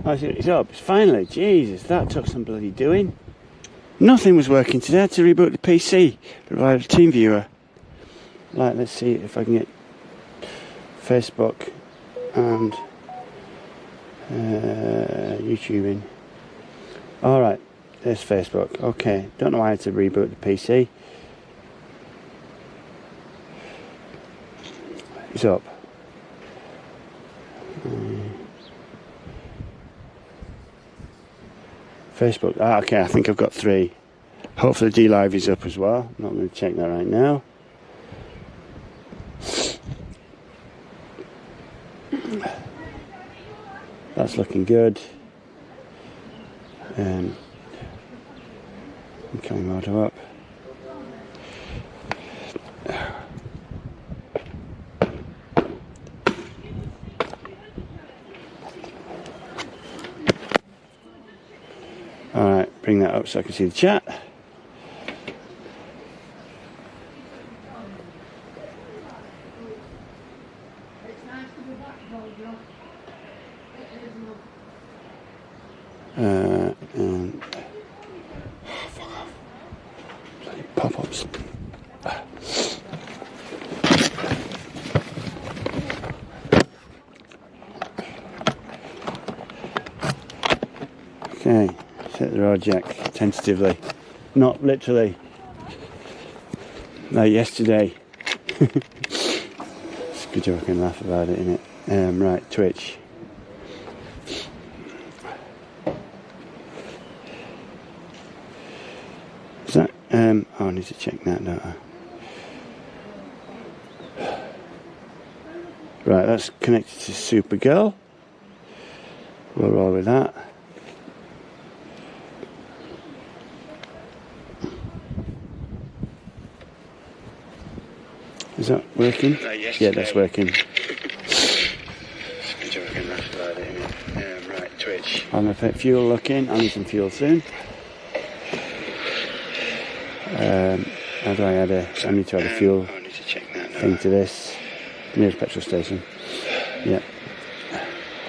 Oh, it's up. Finally, Jesus, that took some bloody doing. Nothing was working today. I had to reboot the PC, provide a team viewer. Right, let's see if I can get Facebook and YouTube in. Alright, there's Facebook. Okay, don't know why I had to reboot the PC. It's up. Facebook. Ah, okay, I think I've got 3. Hopefully D-Live is up as well. I'm not going to check that right now. That's looking good. Becoming auto up. Alright, bring that up so I can see the chat. And oh, fuck off. Bloody pop-ups. Okay, set the road jack tentatively, not literally like yesterday. It's a good joke, I can laugh about it, innit? Right, Twitch. Is that, oh, I need to check that, don't I? Right, that's connected to Supergirl. We'll roll with that. Is that working? Yeah, that's working. Right, Twitch. I'm going to put fuel look in. I need some fuel soon. How do I add I need to add a fuel thing to this. Nearest petrol station. Yeah.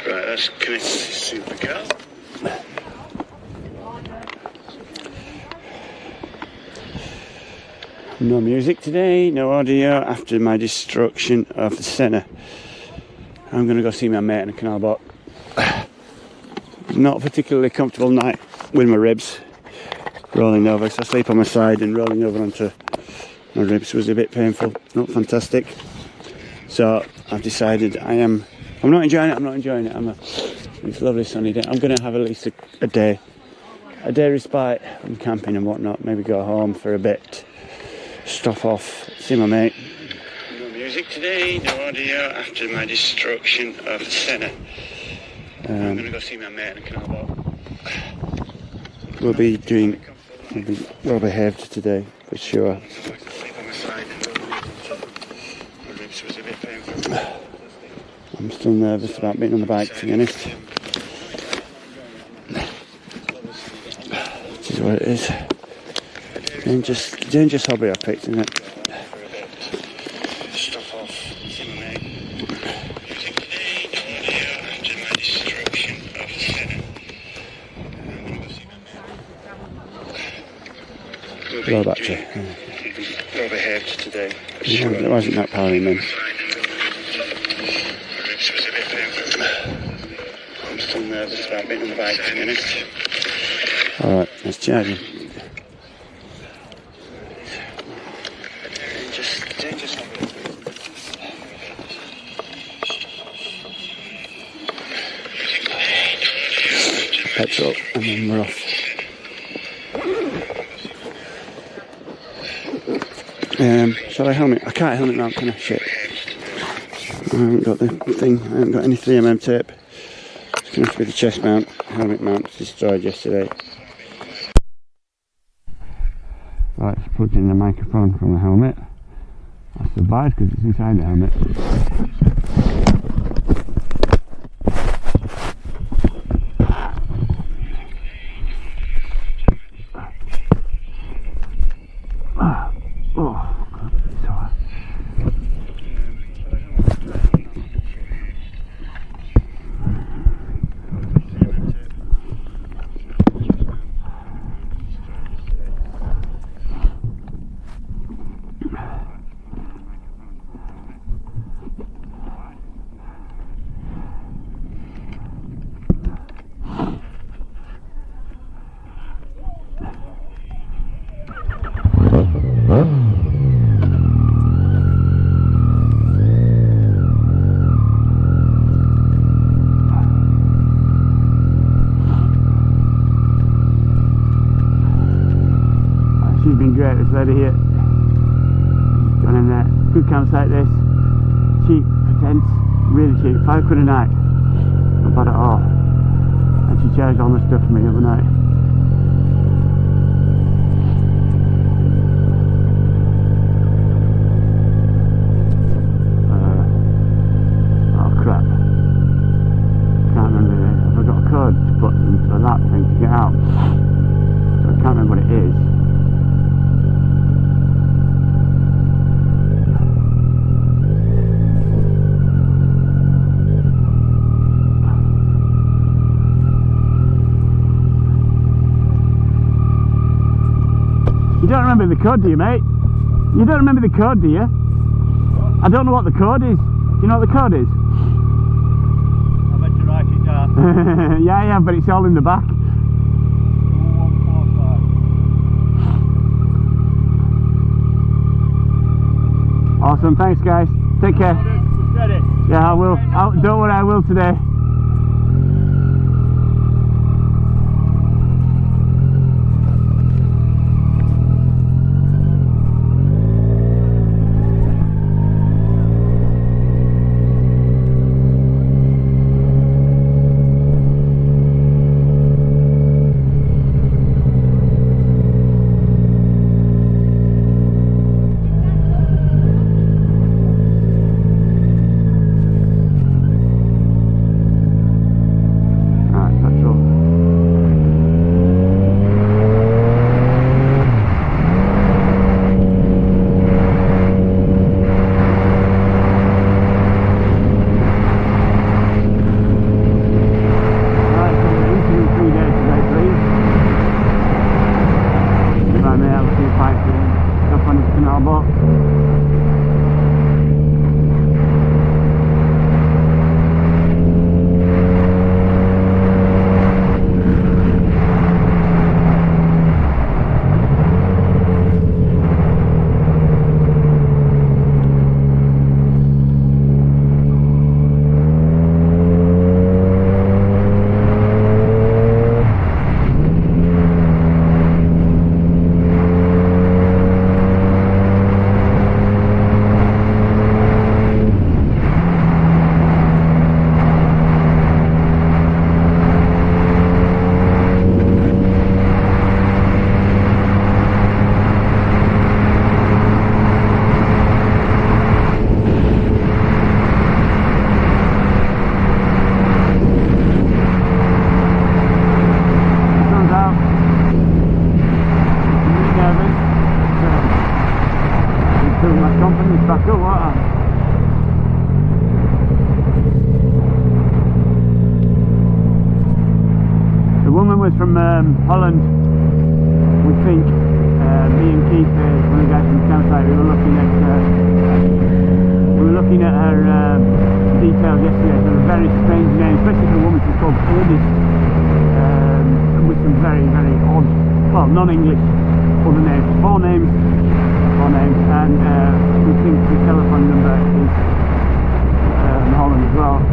Right, that's connected to Supergirl. No music today, no audio after my destruction of the centre. I'm going to go see my mate in a canal boat. Not a particularly comfortable night with my ribs. Rolling over, so I sleep on my side and rolling over onto my ribs was a bit painful, not fantastic. So I've decided I'm not enjoying it, it's a lovely sunny day. I'm going to have at least a day respite from camping and whatnot, maybe go home for a bit, stop off, see my mate. No music today, no audio after my destruction of the centre. I'm going to go see my mate in a canal boat. We'll be well behaved today, for sure. I'm still nervous about being on the bike, to be honest. This is what it is. Dangerous hobby I picked, isn't it? Low battery. Well behaved today. Yeah, it wasn't that powering then. I'm still nervous about being on the bike, to be honest. Alright, let's charge him. Petrol, and then we're off. Shall I helmet? I can't helmet mount, can I? Shit. I haven't got the thing, I haven't got any 3mm tape. It's going to have to be the chest mount. Helmet mount was destroyed yesterday. Right, it's plugged in the microphone from the helmet. That's the bad because it's inside the helmet. lady here. Gone in there. Good campsite this. Cheap for tents. Really cheap. £5 a night. Not bad at all. And she charged all my stuff for me the other night. Oh crap. Can't remember. Have I got a code to put into that thing to get out? So I can't remember what it is. You don't remember the code, do you, mate? You don't remember the code, do you? What? I don't know what the code is. Do you know what the code is? I meant to write it down. Yeah, but it's all in the back. 2145. Awesome, thanks guys. Take care. Steady. Yeah, I will. Don't worry, I will today. From Holland, we think. Me and Keith, one of the guys from the campsite, we were looking at her details yesterday. It's a very strange name, especially for a woman. She's called Ernest, with some very, very odd, well, non-English other names. Four names, and we think the telephone number is in Holland as well.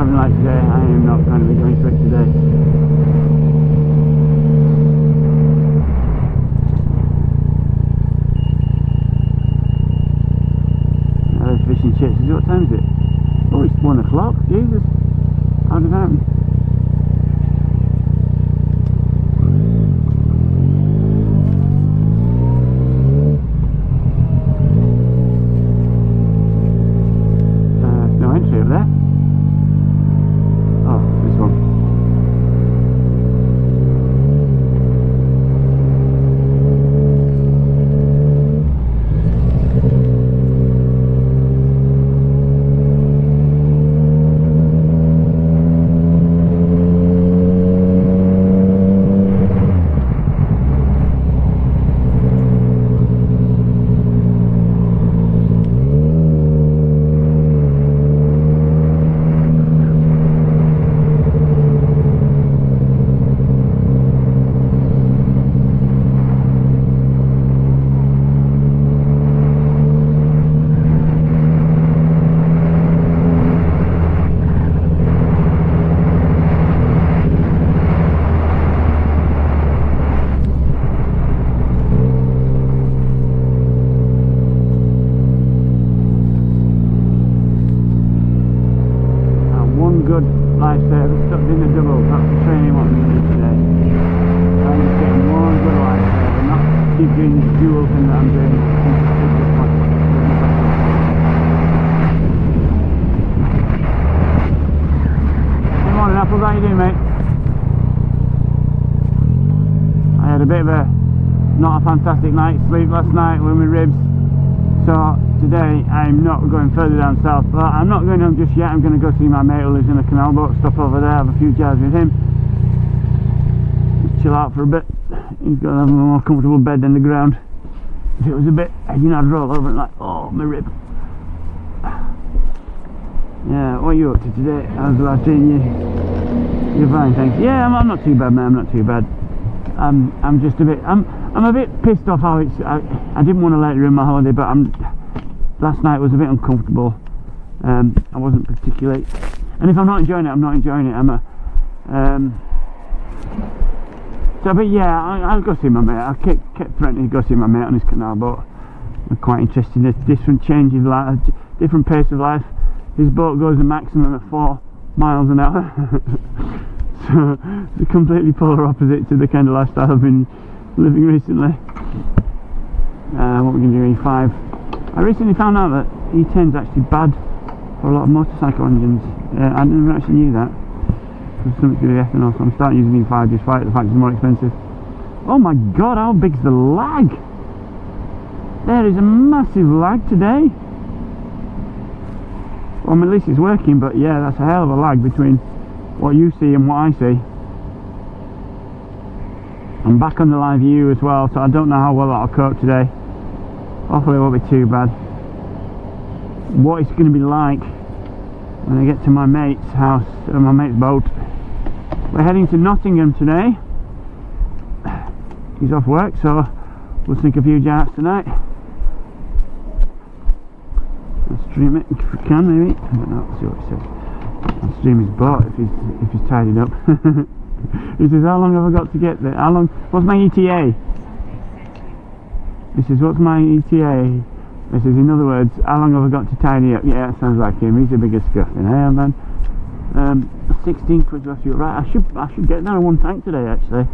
travelling like today, I am not going to be going through it today. Now there's fish and chips. What time is it? Oh, it's 1 o'clock. Jesus. How did that happen? No entry up there. Oh, this one. Good lifesaver stuck in the double. That's the training what I'm going to do today. I'm just getting one good lifesaver, not keep doing this dual thing that I'm doing. Good morning, Apples. How you doing, mate? I had a bit of a not a fantastic night's sleep last night with my ribs, so today I'm not going further down south, but I'm not going home just yet. I'm going to go see my mate who lives in a canal boat, stop over there, have a few jars with him, just chill out for a bit. He's got to have a more comfortable bed than the ground. If it was a bit, you know, I'd roll over and like, oh, my rib. Yeah, what are you up to today? How's the last seeing you? You're fine, thanks. Yeah, I'm not too bad, man. I'm not too bad. I'm just a bit, I'm a bit pissed off how it's, I didn't want to let it ruin my holiday, but last night was a bit uncomfortable. I wasn't particularly, and if I'm not enjoying it, I'm not enjoying it. So, but yeah, I'll go see my mate. I kept threatening to go see my mate on his canal boat. I'm quite interested in a different change of life, different pace of life. His boat goes a maximum of 4 miles an hour. So it's a completely polar opposite to the kind of lifestyle I've been living recently. What we're going to do, E5. I recently found out that E10 is actually bad for a lot of motorcycle engines. I never actually knew that. There's something to do with ethanol, so I'm starting using E5 despite the fact it's more expensive. Oh my god, how big's the lag? There is a massive lag today. Well, at least it's working, but yeah, that's a hell of a lag between what you see and what I see. I'm back on the live view as well, so I don't know how well that'll cope today. Hopefully it won't be too bad. What it's going to be like when I get to my mate's house, or my mate's boat. We're heading to Nottingham today. He's off work, so we'll sink a few jars tonight. I'll stream it if we can, maybe. I don't know, let's see what it says. I'll stream his boat if he's tidied up. He says, how long have I got to get there? How long? What's my ETA? He says, what's my ETA? He says, in other words, how long have I got to tidy up? Yeah, that sounds like him. He's a bigger scuff than I am, man. 16 quid worth of, right, I should get there in one tank today, actually.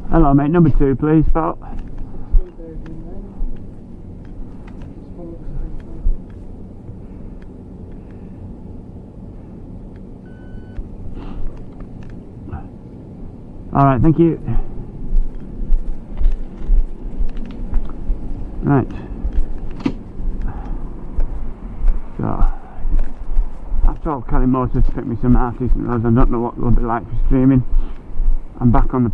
Hello, mate. Number 2, please, pal. Alright, thank you. Right. So, I've told Kelly Motors to pick me some half-decent roads. I don't know what it'll be like for streaming. I'm back on the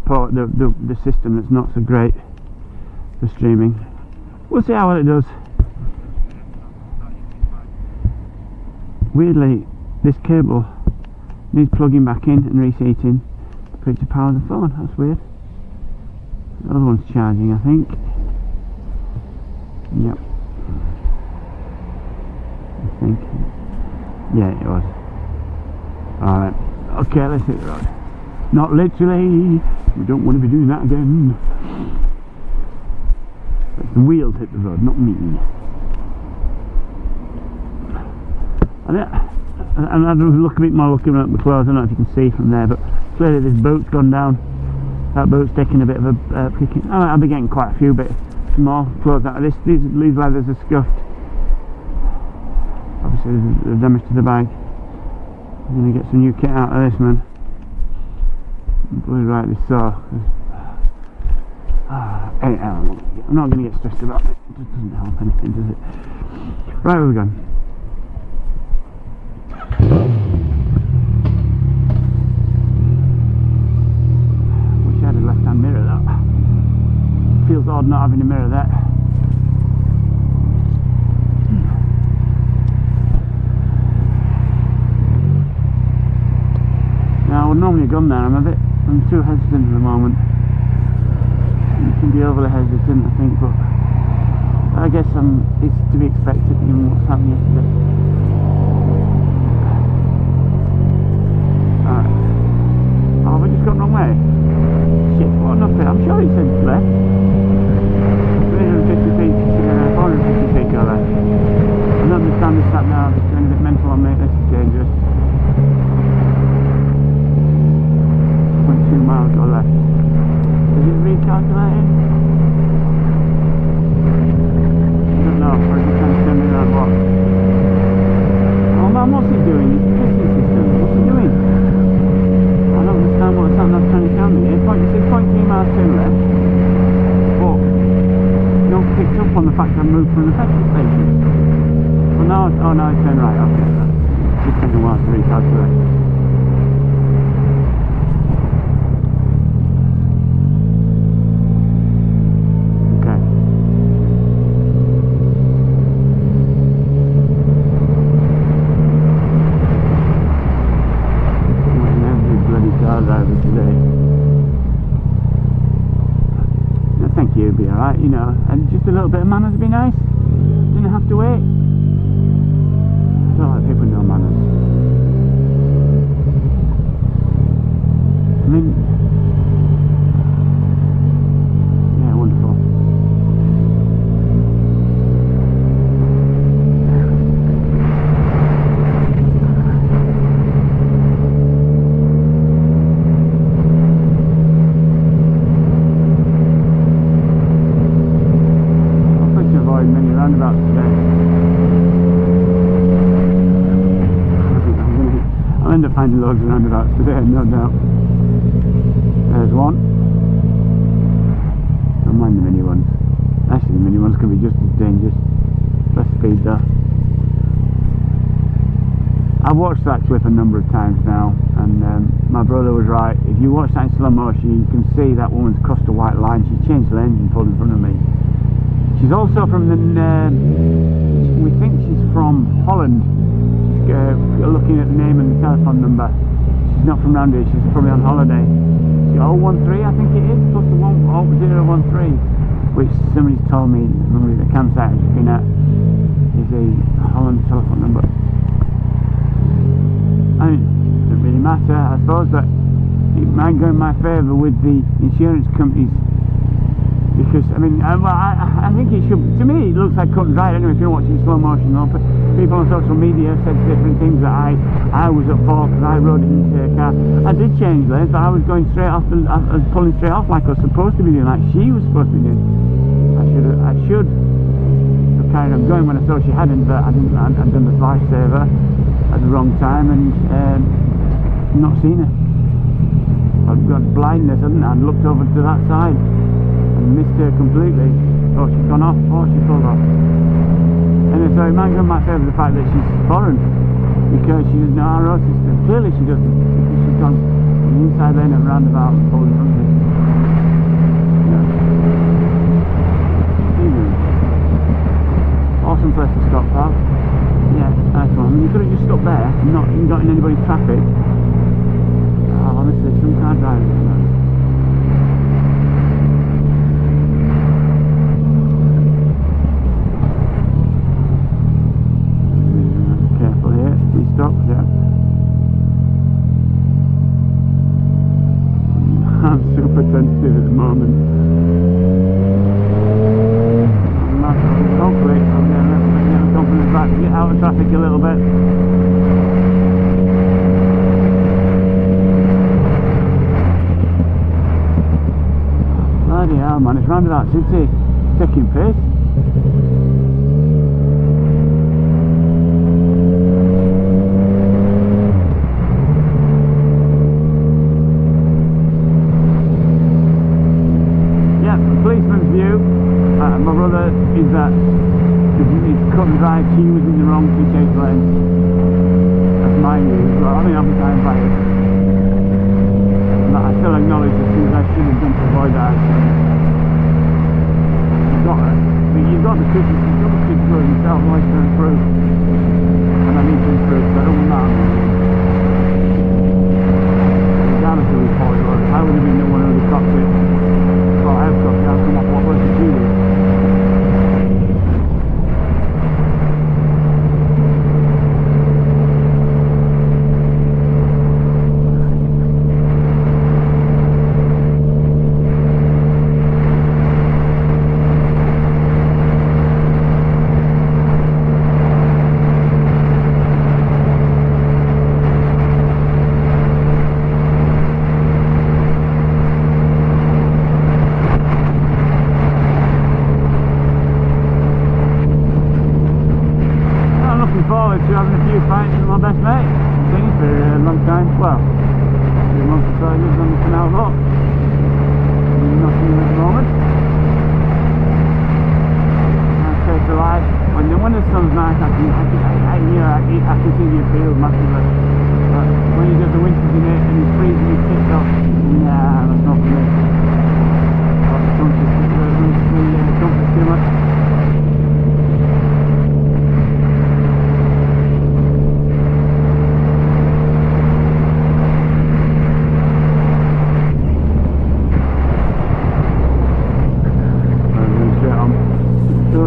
system that's not so great for streaming. We'll see how well it does. Weirdly, this cable needs plugging back in and reseating for it to power the phone. That's weird. The other one's charging, I think. Yep. I think. Yeah, it was. Alright. Okay, let's hit the road. Not literally. We don't want to be doing that again. The wheels hit the road, not me. And I look a bit more looking at the clothes. I don't know if you can see from there, but clearly this boat's gone down. That boat's taking a bit of a kicking. I'll be getting quite a few bits more clothes out of this. These leathers are scuffed. Obviously the damage to the bike. I'm going to get some new kit out of this, man. Bloody rightly so. I'm not going to get stressed about it. It just doesn't help anything, does it? Right, where are we going? Wish I had a left-hand mirror, though. Feels odd not having a mirror there. Now, I would normally have gone there. I'm too hesitant at the moment. You can be overly hesitant, I think, but I guess it's to be expected given what's happened yesterday. Alright. Oh, have I just gone the wrong way? Shit, what an uphill. I'm sure it said left. 350 feet, 450 feet go left. I don't understand this sat now, it's going a bit mental on me, this is dangerous. 0.2 miles go left. Is it recalculating? I don't know, or is it trying to send me around what? Oh man, what's it doing? It's a pissing system. What's it doing? I don't understand what it's trying to tell me. It says 0.3 miles turn left, but you don't pick up on the fact that I moved from the petrol station. Well, now it's turned right. Okay, it's just taking a while to recalculate. It'd be alright, you know, and just a little bit of manners would be nice. Didn't have to wait. I don't like people with no manners. I mean, yeah, wonderful. I'll end up finding loads of roundabouts today, no doubt. There's one. Don't mind the mini ones. Actually, the mini ones can be just as dangerous. Less speed though. I've watched that clip a number of times now, and my brother was right. If you watch that in slow motion, you can see that woman's crossed a white line. She changed lanes and pulled in front of me. She's also from the, we think she's from Holland. She's looking at the name and the telephone number. She's not from round here, she's probably on holiday. She's 013, I think it is, plus the 013, which somebody's told me, the campsite I've been at, is a Holland telephone number. I mean, it doesn't really matter, I suppose, but it might go in my favour with the insurance companies. Because, I mean, I think it should, to me it looks like cut and dried anyway if you're watching slow motion. Though. But people on social media said different things that I was at fault because I rode into a car. I did change lanes, but I was going straight off, I was pulling straight off like I was supposed to be doing, like she was supposed to be doing. I should have carried on going when I saw she hadn't, but I didn't. I'd done the lifesaver at the wrong time and not seen her. I'd got blindness, hadn't I? I'd looked over to that side. Missed her completely. Oh, she's gone off. Oh, she pulled off. And so it might go in my favour the fact that she's foreign because she doesn't know our road system. Clearly she doesn't, because she's gone on the inside lane and roundabout and pulled in front of me. Yeah. Awesome place to stop, pal. Yeah, nice one. I mean, you could have just stopped there and not got in anybody's traffic. Oh, honestly, some car drivers. positive at the moment. Hopefully I'm getting the confidence back to get out of traffic a little bit. Bloody hell, man, it's round about city, taking piss. Yeah, the policeman's view, my brother, is that he's cut and dried, she was in the wrong to change lanes. That's my view as well. I mean, I'm fine by it. But I still acknowledge the things I should have done to avoid that accident. You've got the criticism of yourself, always to improve. And I need to improve, so I don't want that. Regardless of the report, I would have been the one who would have copped it. Well, I have copped it, I've come up what was the due. Forward to having a few pints with my best mate. I've seen him for a long time. Well, 2 months or so he lives on the canal boat. He's not seeing him at the moment. Nice place of life. When the sun's nice, I can see the appeal massively. But when he does the winters in it and he's freezing his tits off, nah, that's not for me. The comfort's too much.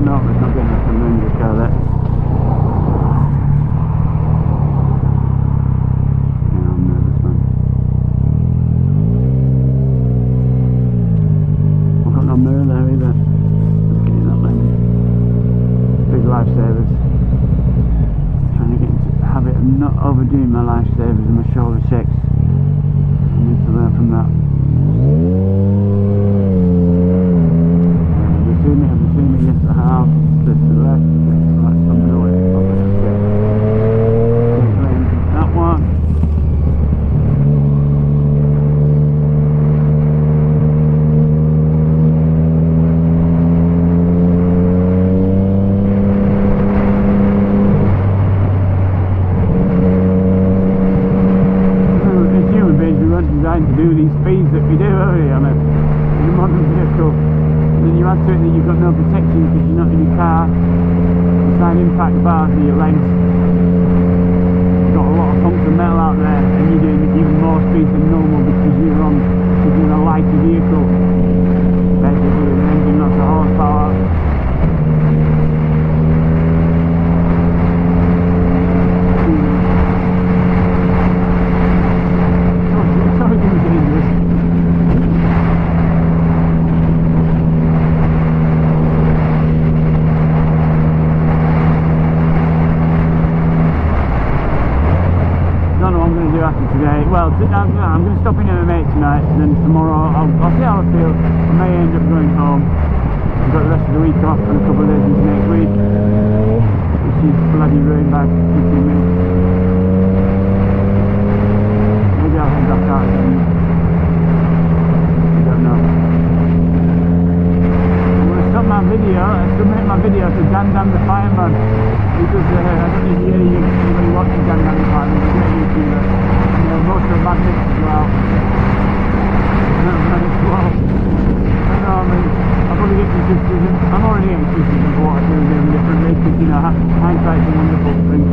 No, it's not getting up and then just go there. Yeah, I'm nervous, man. I've got no mirror there either. Just getting that lens. Big lifesavers. Trying to get into the habit of not overdoing my lifesavers and my shoulder checks. I need to learn from that. Have you seen me? Yes, I have. To the left, right, I'm going to wait. That one. As human beings, we weren't designed to do these speeds that we do, are we, on a modern vehicle. And then you add to it that you've got no protection because you're not in your car. The side impact bars are your legs. You've got a lot of hunks of metal out there and you're doing even more speed than normal because you're in a lighter vehicle. Basically the engine lots of horsepower. It's always going to be dangerous. After today, well, I'm going to stop in with my mate tonight, and then tomorrow I'll see how I feel. I may end up going home. I've got the rest of the week off and a couple of days into next week, which is bloody ruined by 15 minutes. Maybe I'll head back out again. I don't know. I'm going to stop my video and submit my video to Dan the Fireman, because I don't know if anybody watches Dan the Fireman. He's a great YouTuber. Most of the magnets as well. I know, I mean, I'll probably get some criticism. I'm already getting criticism for what I do differently, because, you know, hindsight's a wonderful thing.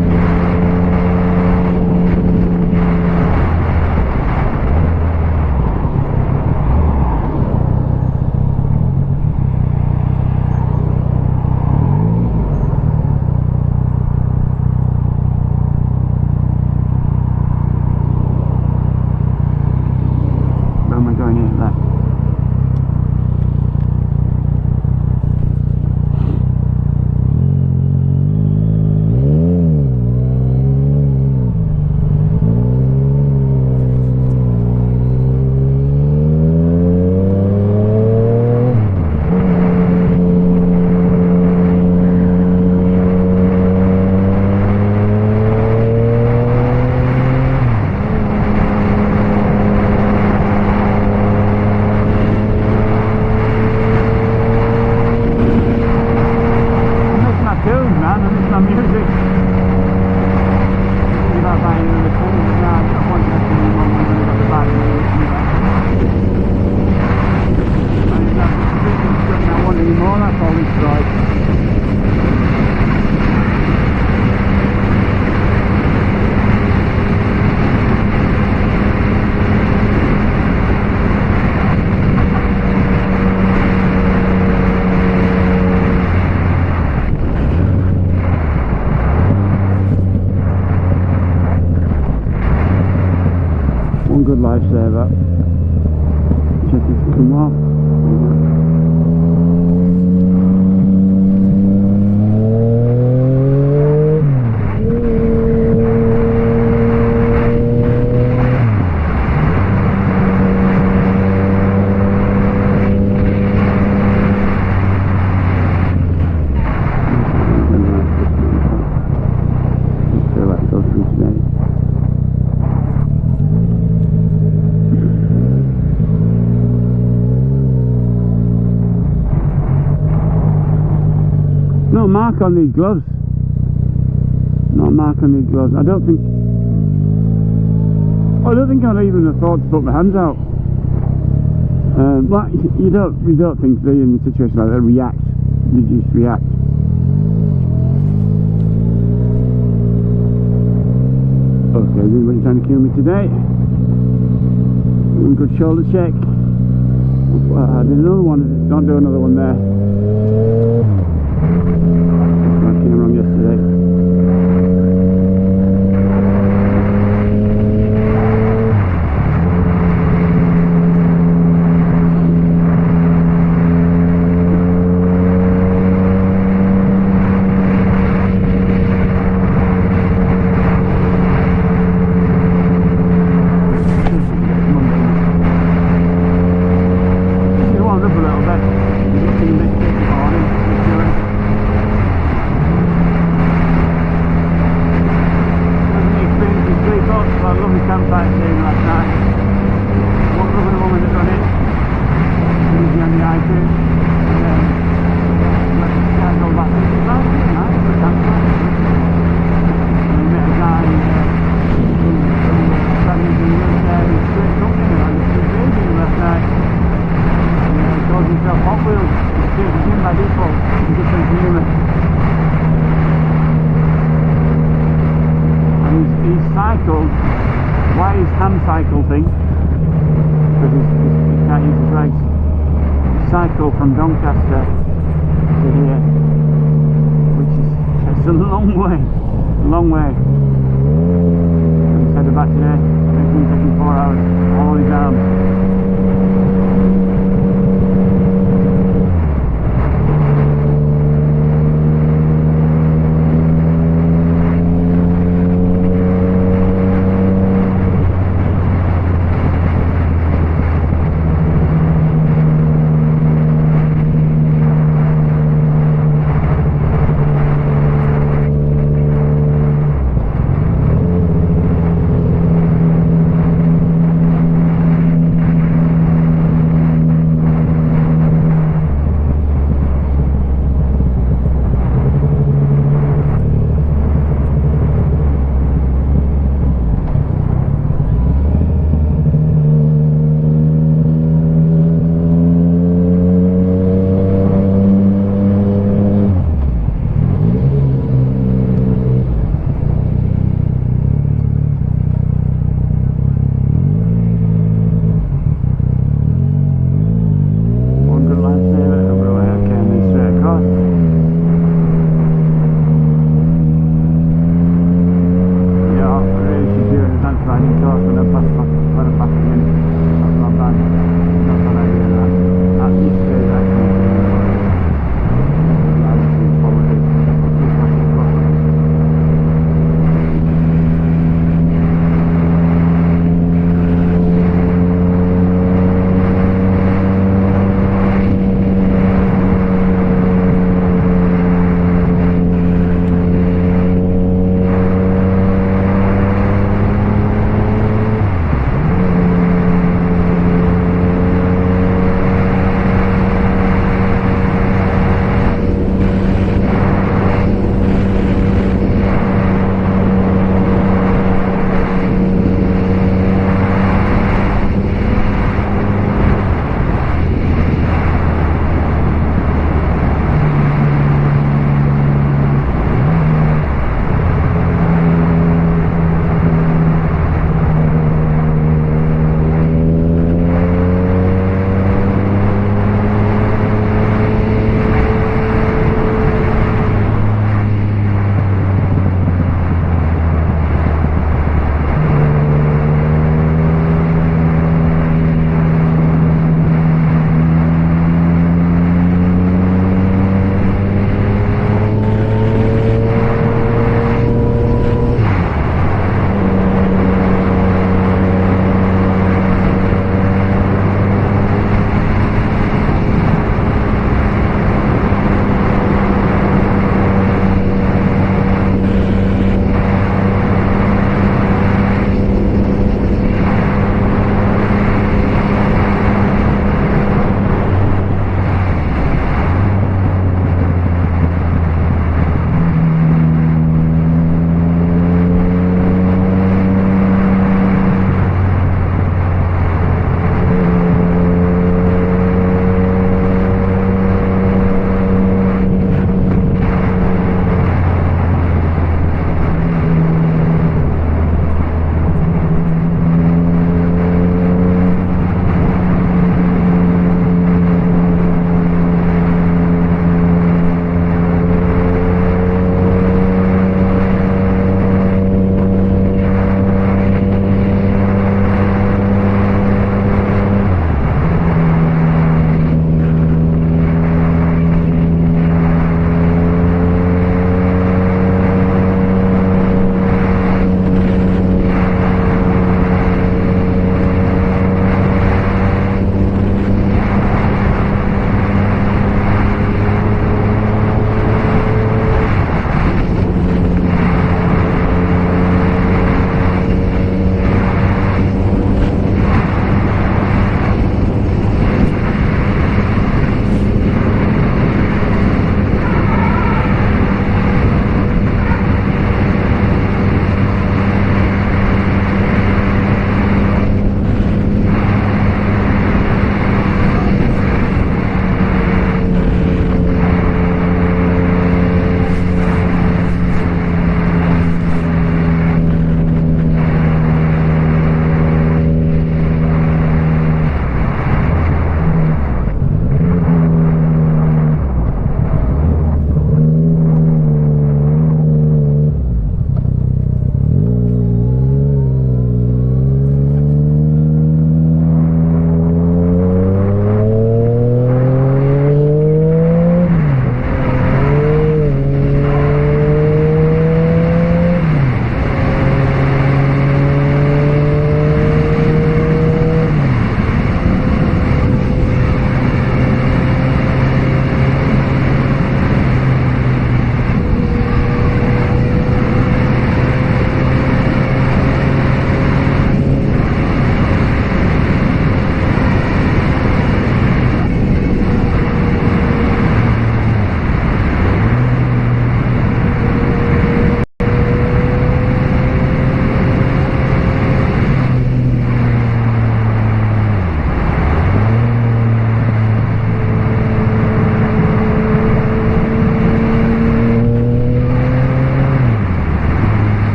Going in left. lifesaver. Check if it come off. No mark on these gloves. No mark on these gloves. I don't think I'd even have thought to put my hands out. But you don't think that in a situation like that react. You just react. Okay, this is what you're trying to kill me today. One good shoulder check. I did another one. Don't do another one there. I came wrong yesterday. Why his hand cycle thing, because he can't use his legs, cycle from Doncaster to here, which is it's a long way, and he's headed back today. It's been taking 4 hours all the way down.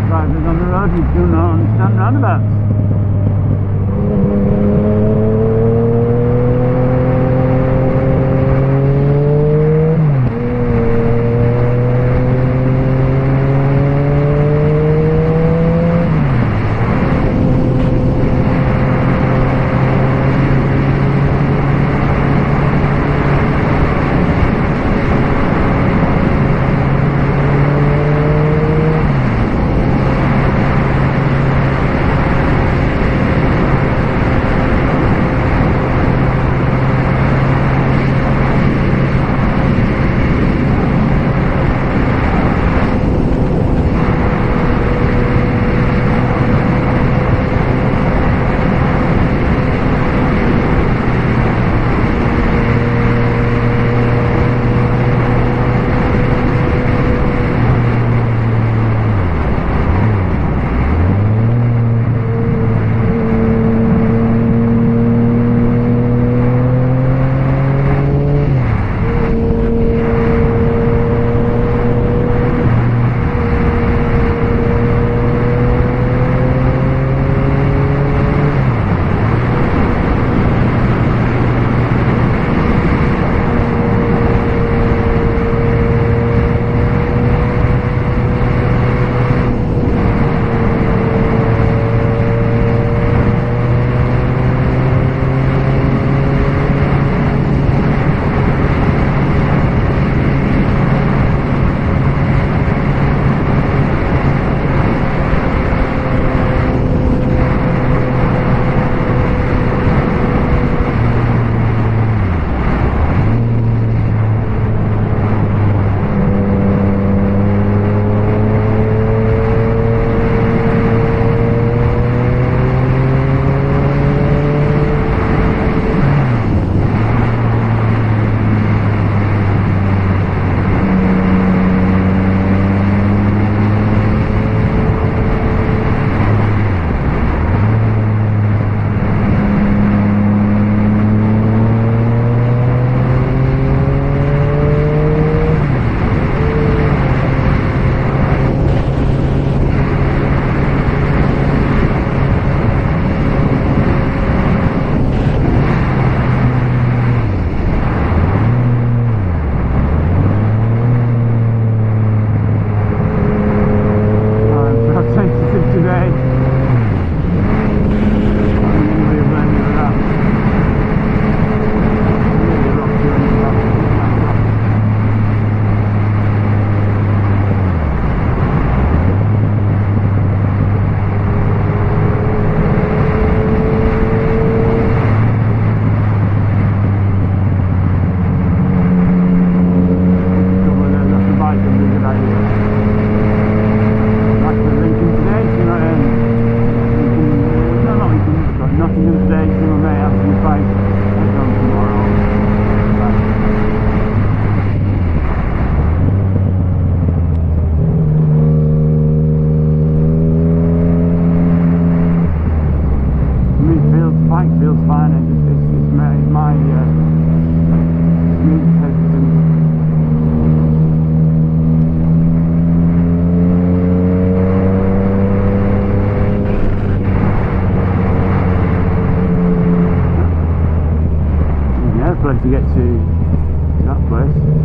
drivers on the road who do not understand roundabouts. To get to that place.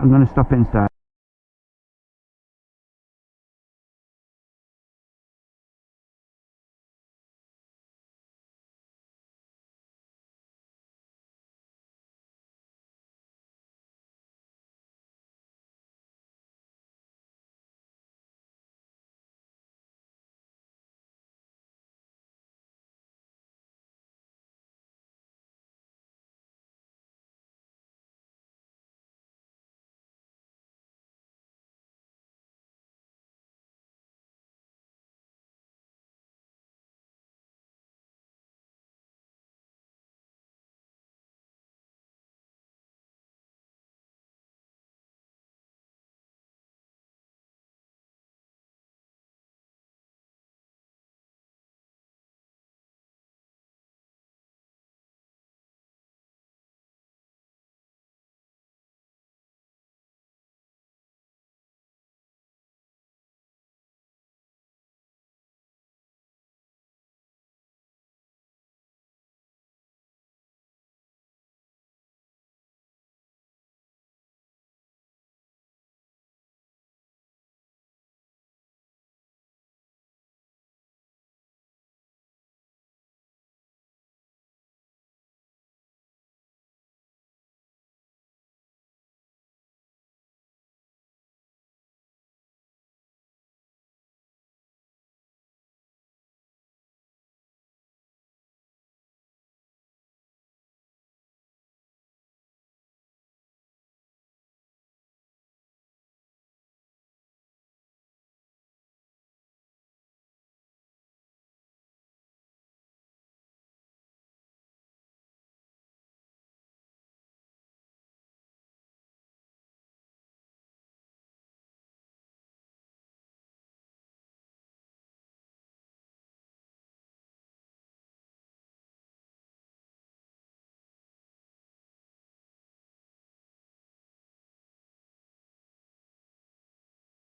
I'm going to stop it and start.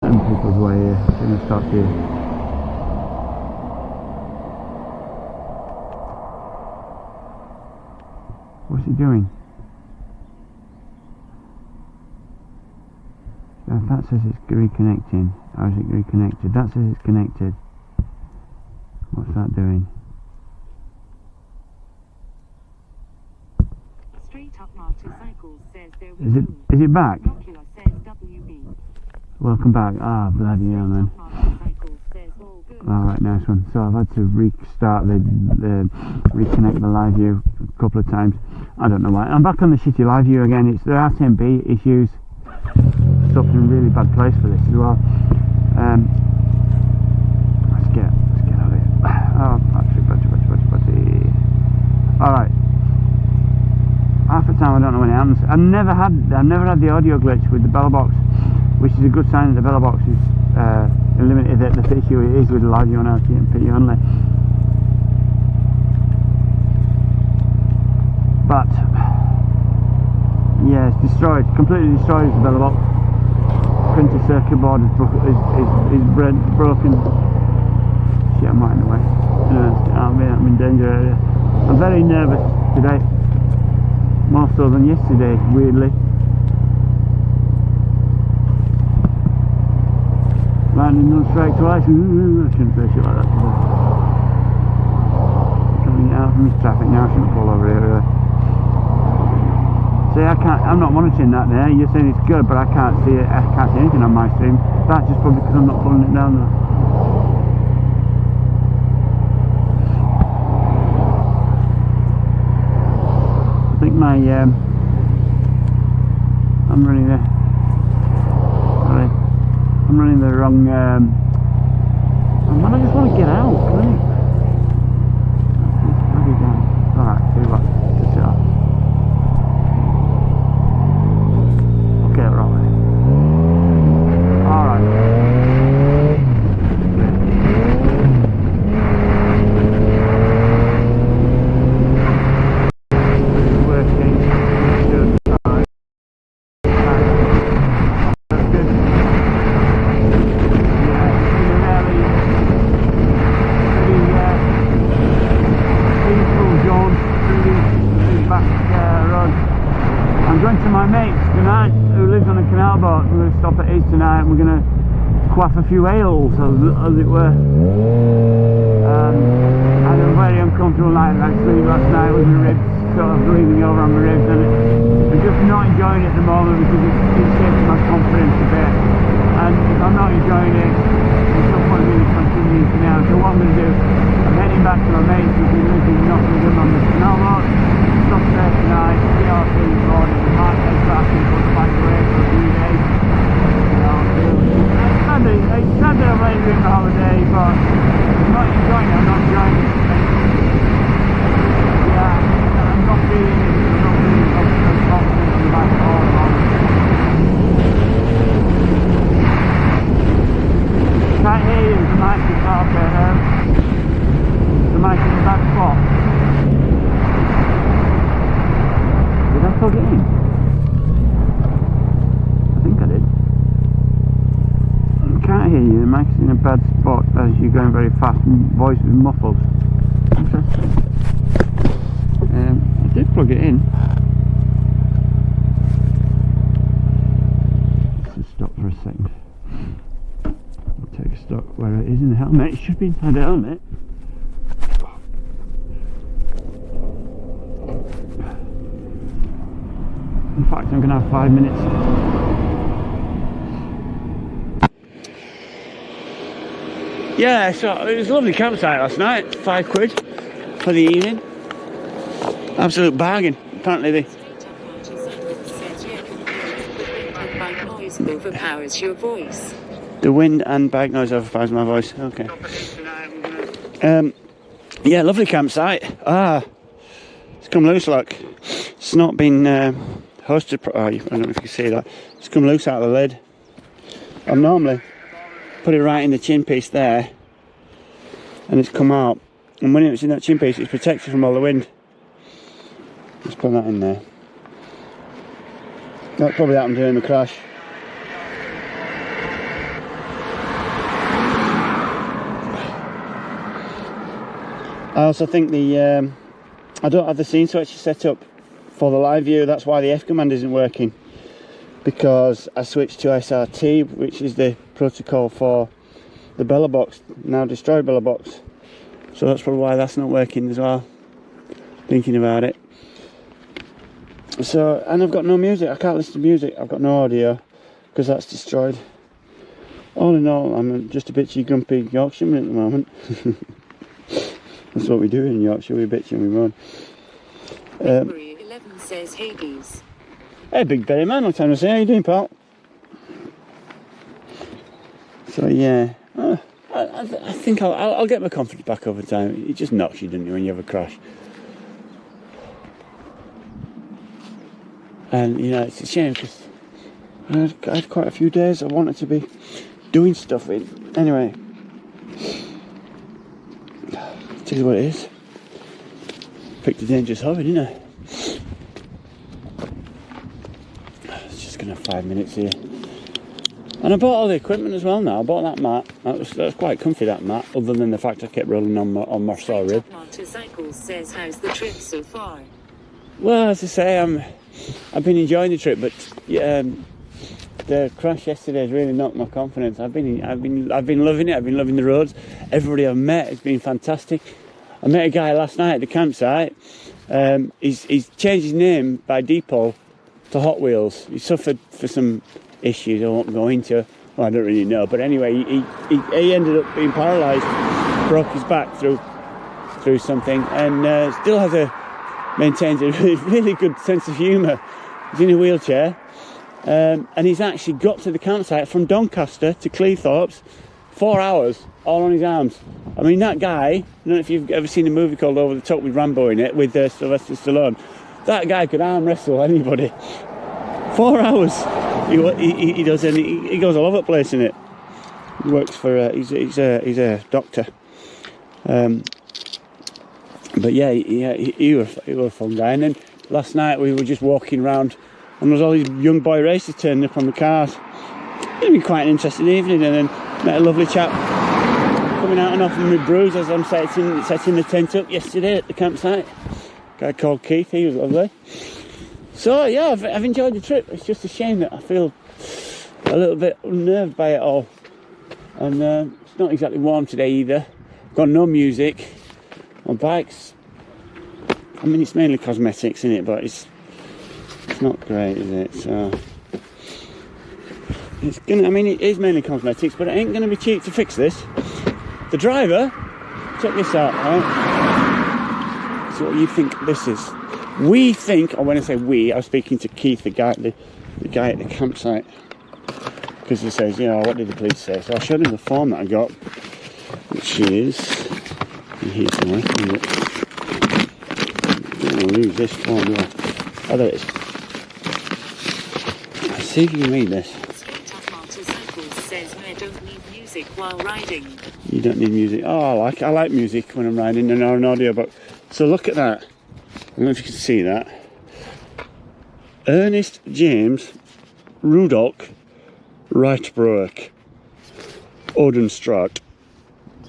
Some people's way here. I'm going to stop here. What's he doing? That says it's reconnecting. How is it reconnected? That says it's connected. What's that doing? Straight up motorcycles says there Is it back? Says WB. Welcome back. Ah, bloody hell, man. Alright, nice one. So I've had to restart reconnect the live view a couple of times. I don't know why. I'm back on the shitty live view again. It's the RTMB issues. Stuff in a really bad place for this as well. Let's get out of here. Oh, battery. Alright. Half the time I don't know when it happens. I've never had the audio glitch with the Belabox, which is a good sign that the Belabox is eliminated the issue it is with the live view on RTMP only. But yeah, it's destroyed, completely destroyed the Belabox. Printed circuit board is broken. Shit, I'm right in the way. I'm in danger area. I'm very nervous today, more so than yesterday, weirdly. Lightning don't strike twice. Ooh, I shouldn't say shit like that today. Coming out from this traffic now, I shouldn't fall over here really. See, I'm not monitoring that there. You're saying it's good, but I can't see it. I can't see anything on my stream. That's just probably because I'm not pulling it down there. I think my I'm running the wrong man, I just want to get out, can I? Alright, see what? Switch it off. Okay, right. Alright. I'm going to my mate's, tonight, who lives on a canal boat. We're going to stop at his tonight and we're going to quaff a few ales, as it were. I had a very uncomfortable night actually last night with my ribs, sort of bleeding over on my ribs, and I'm just not enjoying it at the moment because it's shaking my confidence a bit. And if I'm not enjoying it, there's no point really continuing for now. So what I'm going to do, I'm heading back to my mates who've been living Nottingham on the canal boat. Stop there tonight, see how I feel in the morning. We might head back and go back away for a few days. It's sad that I'm ready to do the holiday, but I'm not enjoying it, I'm not enjoying it. Yeah, I'm not feeling it, I'm not feeling confident on the back at all. Can't hear you, the mic is okay. The mic is in a bad spot. Did I plug it in? I think I did. I can't hear you, the mic's in a bad spot as you're going very fast and voice is muffled. Interesting. I did plug it in. Let's just stop for a second. I'll take a stock where it is in the helmet. It should be inside the helmet. In fact, I'm going to have 5 minutes. Yeah, so it was a lovely campsite last night. £5 for the evening. Absolute bargain. Apparently they... overpowers your voice. The wind and bike noise overpowers my voice. Okay. Yeah, lovely campsite. It's come loose, like. It's not been hosted. I don't know if you can see that. It's come loose out of the lid. I'm normally put it right in the chin piece there, and it's come out. And when it's in that chin piece, it's protected from all the wind. Let's put that in there. That probably happened during the crash. I also think the I don't have the scene switch set up for the live view. That's why the F command isn't working, because I switched to SRT, which is the protocol for the Belabox, now destroyed Belabox. So that's probably why that's not working as well, thinking about it. So, and I've got no music, I can't listen to music, I've got no audio because that's destroyed. All in all, I'm just a bitchy, grumpy Yorkshireman at the moment. That's what we do in Yorkshire, we bitch and we moan. 11 says Hades. Hey Big Berry Man, long time to see, how you doing, pal? So yeah, I think I'll get my confidence back over time. It just knocks you, doesn't it, when you have a crash. And you know, it's a shame because I had quite a few days I wanted to be doing stuff in. Anyway, tell you what it is. Picked a dangerous hobby, didn't I? It's just gonna have 5 minutes here. And I bought all the equipment as well now. I bought that mat. That was quite comfy, that mat, other than the fact I kept rolling on my saw rib. Motorcycles says, how's the trip so far? Well, as I say, I've been enjoying the trip, but the crash yesterday has really knocked my confidence. I've been loving it. I've been loving the roads. Everybody I've met has been fantastic. I met a guy last night at the campsite. He's changed his name by default to Hot Wheels. He suffered for some issues I won't go into. Well, I don't really know, but anyway, he ended up being paralysed, broke his back through something, and still maintains a really good sense of humour. He's in a wheelchair, and he's actually got to the campsite from Doncaster to Cleethorpes, 4 hours, all on his arms. I mean, that guy, I don't know if you've ever seen a movie called Over the Top with Rambo in it, with Sylvester Stallone. That guy could arm wrestle anybody. 4 hours he does, and he goes all over the place in it. He works for he's a doctor. But yeah, he was a fun guy. And then last night we were just walking around, and there was all these young boy racers turning up on the cars. It's been quite an interesting evening, and then met a lovely chap coming out and offering me brews as I'm setting the tent up yesterday at the campsite. A guy called Keith, he was lovely. So yeah, I've enjoyed the trip. It's just a shame that I feel a little bit unnerved by it all. And it's not exactly warm today either. Got no music. My bike's, I mean, it's mainly cosmetics in it, but it's not great, is it? So it's gonna, I mean, it is mainly cosmetics, but it ain't gonna be cheap to fix this. The driver, check this out, right? So what you think this is? We think, or when I say we, I was speaking to Keith, the guy at the campsite, because he says, you know, what did the police say? So I showed him the form that I got, which is, here's somewhere. I'm gonna lose this form, yeah. Oh, there it is. Let's see if you can read this. Says I don't need music while riding. You don't need music. Oh, I like music when I'm riding and an audiobook. So look at that. I don't know if you can see that. Ernest James Rudolph Reitbroek Odenstraat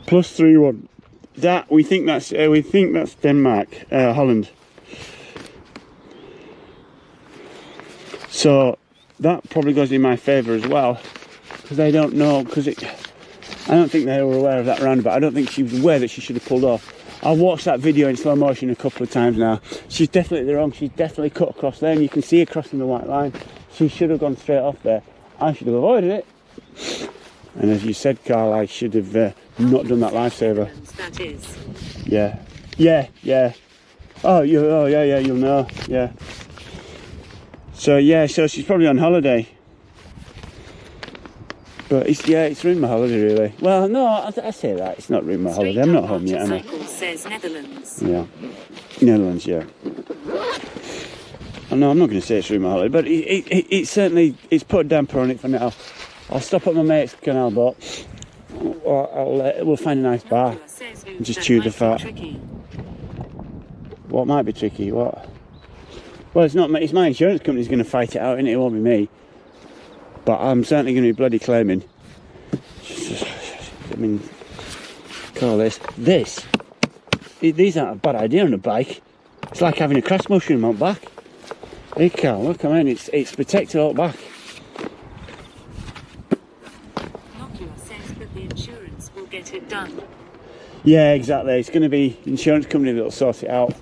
+31. That we think that's Denmark, Holland. So that probably goes in my favour as well, because they don't know. I don't think they were aware of that roundabout. I don't think she was aware that she should have pulled off. I've watched that video in slow motion a couple of times now. She's definitely wrong. She's definitely cut across there, and you can see her crossing the white line. She should have gone straight off there. I should have avoided it. And as you said, Carl, I should have not done that lifesaver. That is. Yeah. Oh, yeah, you'll know. Yeah. So she's probably on holiday. But it's ruined my holiday, really. Well, no, I say that. It's not ruined my holiday. I'm not home yet, am I? Says Netherlands. Yeah. Netherlands, yeah. No, I'm not going to say it's ruined my holiday, but it certainly, it's put a damper on it for now. I'll stop at my mate's canal boat, or we'll find a nice bar and just chew the fat. What might be tricky? What? Well, it's not. It's my insurance company's going to fight it out, and it won't be me. But I'm certainly going to be bloody claiming. I mean, call this. These aren't a bad idea on a bike. It's like having a crash mushroom on back. Hey, Carl, look, I mean, it's protected all back. Nokia says that the insurance will get it done. Yeah, exactly. It's going to be the insurance company that'll sort it out.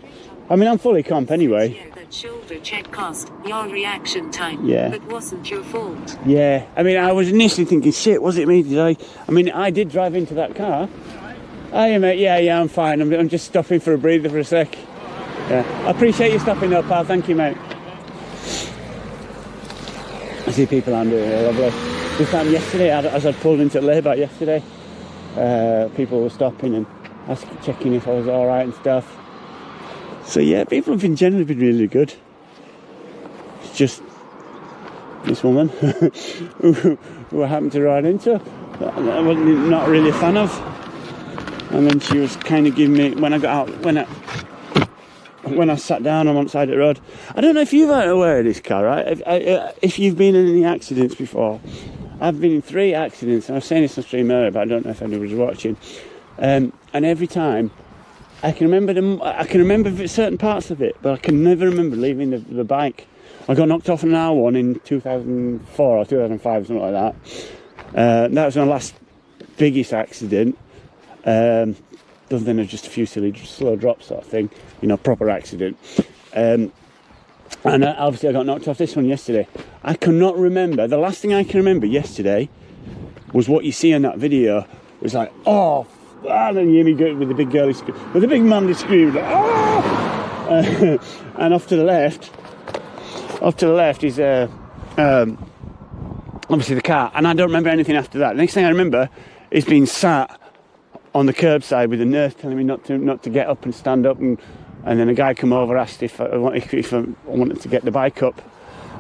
I mean, I'm fully comp anyway. Yeah, that shoulder check cost your reaction time. Yeah. That wasn't your fault. Yeah. I mean, I was initially thinking, shit, was it me? I mean, I did drive into that car. Hey, mate. Yeah, I'm fine. I'm just stopping for a breather for a sec. Yeah. I appreciate you stopping up, pal. Thank you, mate. I see people around here, lovely. This time yesterday, as I'd pulled into Belabox yesterday, people were stopping and checking if I was all right and stuff. So yeah, people have generally been really good. It's just this woman who I happened to ride into that I was not really a fan of, and then she was kind of giving me, when I got out, when I sat down on one side of the road. I don't know if you've been aware of this, car, right? If you've been in any accidents before. I've been in 3 accidents, and I was saying this on stream earlier, but I don't know if anyone was watching. And every time, I can remember certain parts of it, but I can never remember leaving the bike. I got knocked off an R1 in 2004 or 2005, something like that. That was my last biggest accident. Other than just a few silly slow drops sort of thing, proper accident. And obviously I got knocked off this one yesterday. I cannot remember. The last thing I can remember yesterday was what you see in that video. It was like, oh, and then you hear me go with the big girly scream, with the big manly scream, like, oh! And off to the left is obviously the car, and I don't remember anything after that. The next thing I remember is being sat on the curbside with the nurse telling me not to get up and stand up, and then a guy come over, asked if I wanted to get the bike up,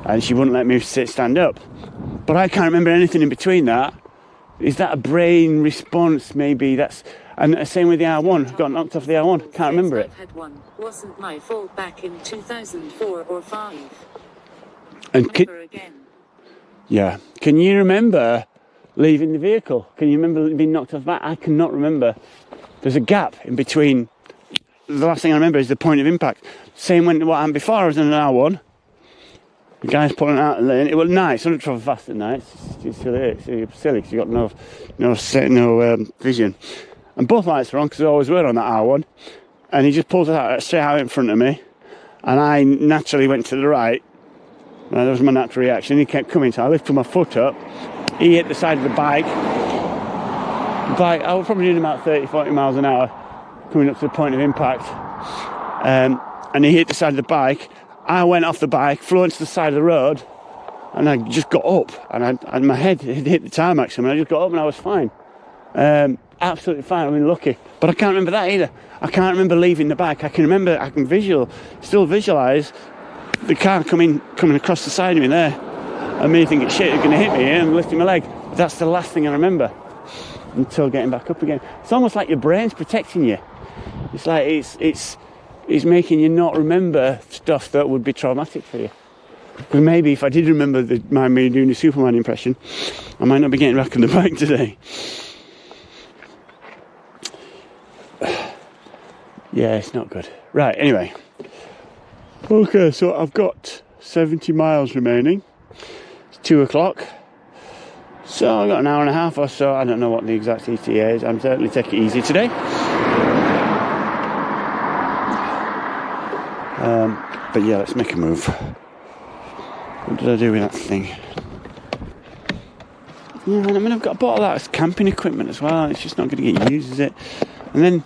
and she wouldn't let me stand up. But I can't remember anything in between that. Is that a brain response? Maybe that's, and the same with the R1. Got knocked off the R1. Can't remember it. I've had one. Wasn't my fault back in 2004 or 5. And Never again. Yeah. Can you remember leaving the vehicle? Can you remember being knocked off back? I cannot remember. There's a gap in between. The last thing I remember is the point of impact. Same when what happened before. I was in an R1, The guy's pulling out the lane. It was nice. I don't travel fast at night. It's silly because you got no vision. And both lights are on because they always were on that R1. And he just pulled it out straight out in front of me. And I naturally went to the right. That was my natural reaction. He kept coming, so I lifted my foot up. He hit the side of the bike. I was probably doing about 30-40 miles an hour coming up to the point of impact. And he hit the side of the bike. I went off the bike, flew into the side of the road, and I just got up. And my head had hit the tarmac, and I just got up and I was fine. Absolutely fine. I mean, lucky. But I can't remember that either. I can't remember leaving the bike. I can still visualise the car coming across the side of me there. And me thinking, shit, they're going to hit me here, and lifting my leg. But that's the last thing I remember until getting back up again. It's almost like your brain's protecting you. It's like it's making you not remember stuff that would be traumatic for you. Because maybe if I did remember me doing the Superman impression, I might not be getting back on the bike today. Yeah, it's not good. Right, anyway. Okay, so I've got 70 miles remaining. It's 2 o'clock. So I've got an hour and a half or so. I don't know what the exact ETA is. I'm certainly taking it easy today. But yeah, let's make a move. What did I do with that thing? Yeah, I mean, I've bought all that camping equipment as well. It's just not going to get used, is it? And then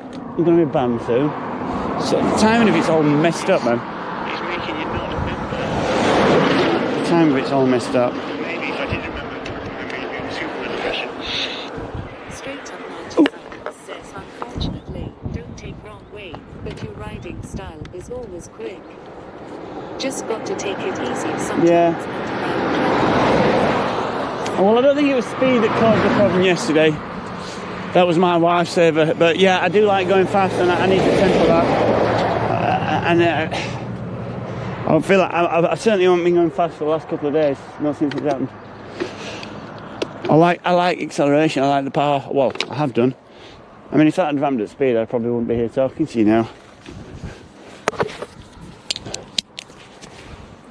I'm going to be banned soon. So the timing of it's all messed up, man. It's making you not remember. The time of it's all messed up. Maybe if I did remember the Superman impression. Straight up motorcycle says, unfortunately, don't take wrong way, but your riding style is always quick. Just got to take it easy sometimes. Yeah. Well, I don't think it was speed that caused the problem yesterday. That was my lifesaver. But yeah, I do like going fast, and I need to temper that. I feel like I certainly haven't been going fast for the last couple of days. Not since it's happened. I like acceleration. I like the power. Well, I have done. I mean, if that had ramped at speed, I probably wouldn't be here talking to you now.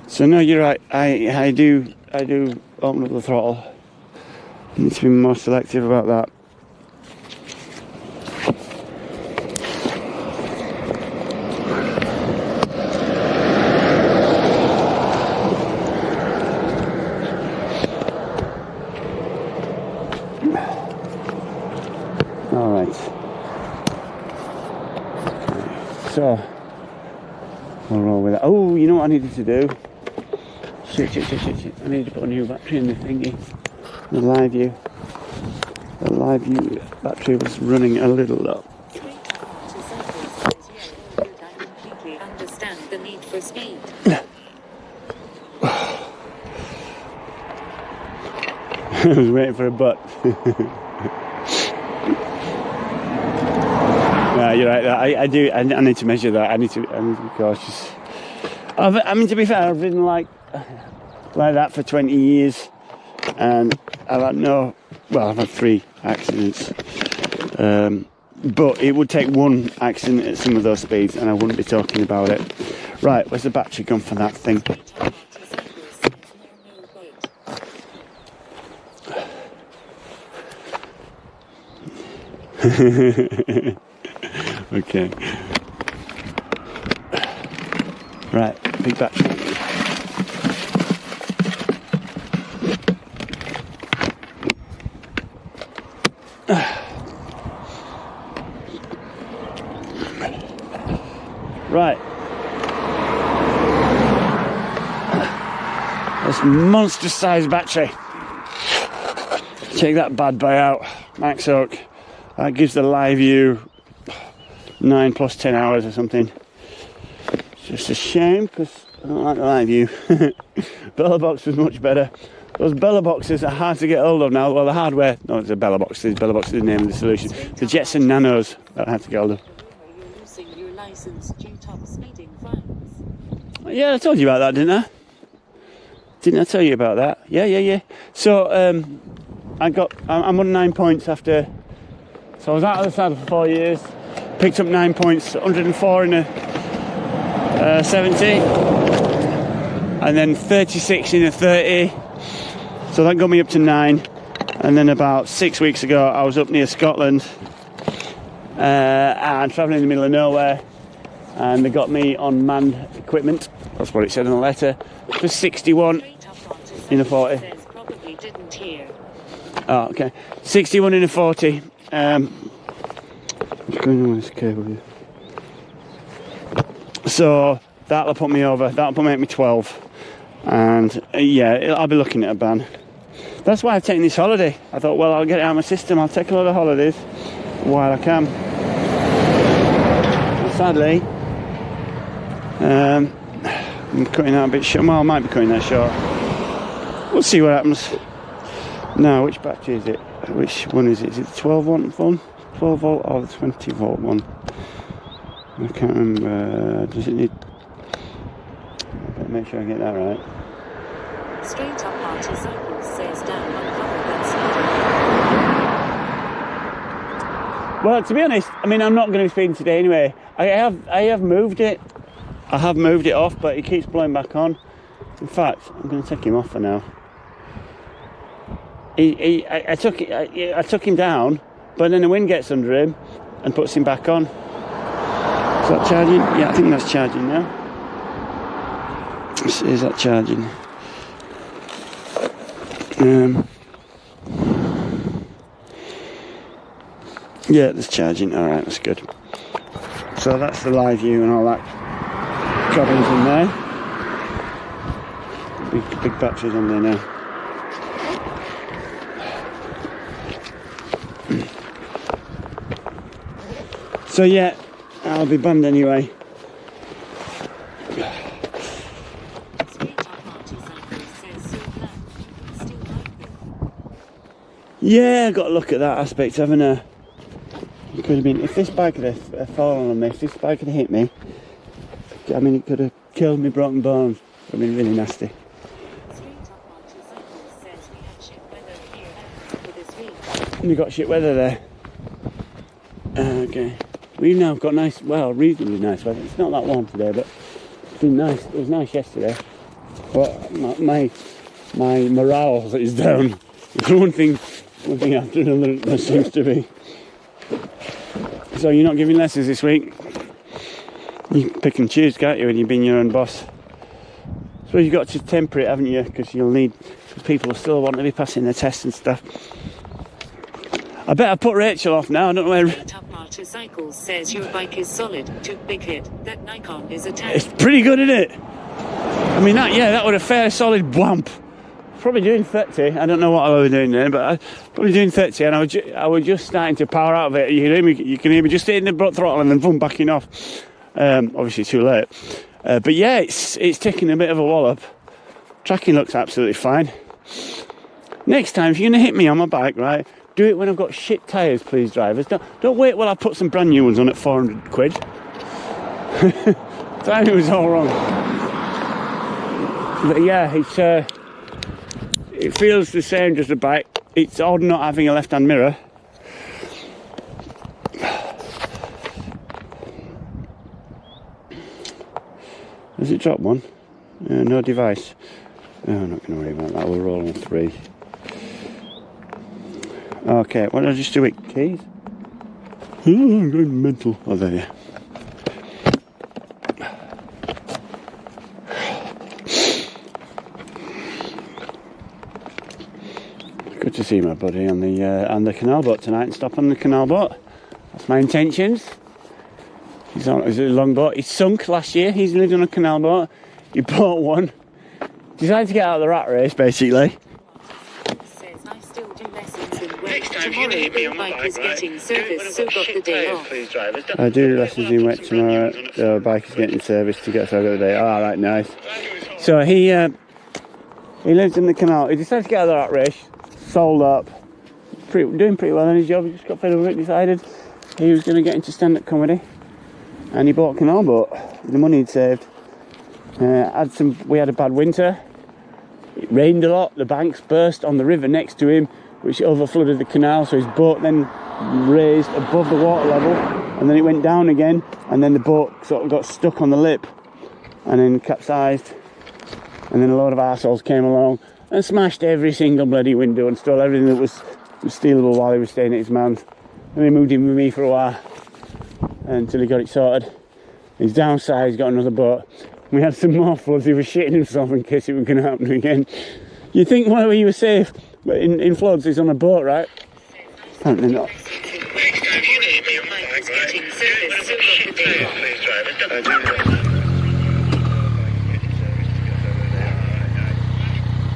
So no, you're right. I do open up the throttle. I need to be more selective about that. All right. Okay. So we'll roll with that. Oh, you know what I needed to do? Shit. I need to put a new battery in the thingy. The live view battery was running a little low. I completely understand the need for speed. I was waiting for a butt. Yeah, you're right. I need to measure that. I need to be cautious. I mean, to be fair, I've ridden like that for 20 years, and I've had 3 accidents. But it would take one accident at some of those speeds, and I wouldn't be talking about it. Right, where's the battery gone for that thing? Okay. Right, big battery. Right. This monstrous sized battery. Take that bad boy out. Max Oak. That gives the live view 9 plus 10 hours or something. It's just a shame because I don't like the live view. Belabox was much better. Those Belaboxes are hard to get hold of now. Well, the hardware, no, it's a Belabox. Belabox is the name of the solution. The Jetson Nanos that I had to get hold of. You're losing your license due to speeding fines. Yeah, I told you about that, didn't I? Didn't I tell you about that? Yeah. So I'm on 9 points after. So I was out of the saddle for 4 years. Picked up 9 points, 104 in a 70. and then 36 in a 30. So that got me up to 9. And then about 6 weeks ago, I was up near Scotland and travelling in the middle of nowhere, and they got me on manned equipment. That's what it said on the letter. For 61 in a 40. Oh, okay. 61 in a 40. What's going on with this cable here? So that'll put me over. That'll make me 12. And yeah, I'll be looking at a ban. That's why I've taken this holiday. I thought, well, I'll get it out of my system. I'll take a lot of holidays while I can. Sadly, I'm cutting out a bit short. Well, I might be cutting that short. We'll see what happens. Now, which battery is it? Which one is it? Is it the 12 volt one? 12 volt or the 20 volt one? I can't remember. Does it need... I better make sure I get that right. Straight up motorcycle says down on Well, to be honest, I mean, I'm not going to be speeding today anyway. I have moved it. I have moved it off, but it keeps blowing back on. In fact, I'm going to take him off for now. I took him down, but then the wind gets under him and puts him back on. Is that charging? Yeah, I think that's charging now. Is that charging? Yeah, that's charging. Alright, that's good. So that's the live view and all that jobbing's in there. Big batteries on there now. So yeah, I'll be banned anyway. Yeah, I've got to look at that aspect, haven't I? It could have been, if this bike had fallen on me, if this bike had hit me, I mean, it could have killed me, broken bones. I mean, really nasty. And you got shit weather there. Okay. We've now got nice, well, reasonably nice weather. It's not that warm today, but it's been nice. It was nice yesterday. But my morale is down. One thing after another there seems to be. So you're not giving lessons this week? You can pick and choose, can't you, when you've been your own boss? So you've got to temper it, haven't you? Because you'll need, because people still want to be passing their tests and stuff. I better put Rachel off now. I don't know where. Top Motorcycles says your bike is solid. Too big hit. That Niken is a tank. It's pretty good, isn't it? I mean, that would a fair solid whamp. Probably doing 30. I don't know what I was doing then, but I probably doing 30, and I was just starting to power out of it. You can hear me just hitting the throttle and then boom, backing off. Obviously too late. But yeah, it's taking a bit of a wallop. Tracking looks absolutely fine. Next time, if you're going to hit me on my bike, right, do it when I've got shit tyres, please, drivers. Don't wait while I put some brand new ones on at 400 quid. Timing was all wrong. But yeah, it feels the same as the bike. It's odd not having a left-hand mirror. Has it dropped one? No device. No, I'm not going to worry about that. We'll roll on 3. Okay, what did I just do with keys? Oh, I'm going mental. Oh, there you are. Good to see my buddy on the canal boat tonight and stop on the canal boat. That's my intentions. He's a long boat. He sunk last year. He's lived on a canal boat. He bought one. Decided to get out of the rat race, basically. Says I still do lessons in wet. Tomorrow the bike is getting serviced, so got the day off. I do lessons in wet tomorrow. The bike is getting serviced to get so I got the day. Oh, right, nice. So he lives in the canal. He decided to get out of the rat race. Sold up. Doing pretty well in his job. He just got fed up with it. Decided he was going to get into stand-up comedy. And he bought a canal boat. The money he'd saved. We had a bad winter. It rained a lot. The banks burst on the river next to him, which overflooded the canal. So his boat then raised above the water level, and then it went down again. And then the boat sort of got stuck on the lip, and then capsized. and then a load of arseholes came along and smashed every single bloody window and stole everything that was stealable while he was staying at his man's. And he moved in with me for a while until he got it sorted. He's downside, he's got another boat. We had some more floods, he was shitting himself in case it was going to happen again. You think, well, he was safe, but in floods he's on a boat, right? Apparently not.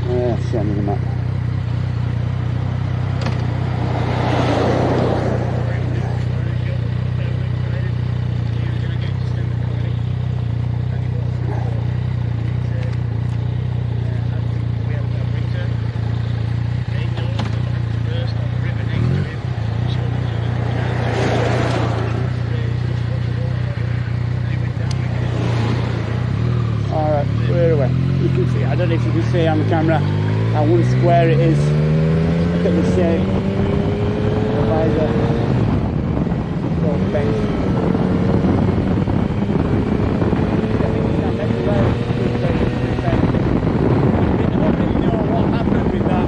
Yeah, send me the map. I don't know if you can see on the camera how one square it is. Look at the shape. The visor. So bent. I don't really know what happened with that.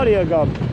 audio gone?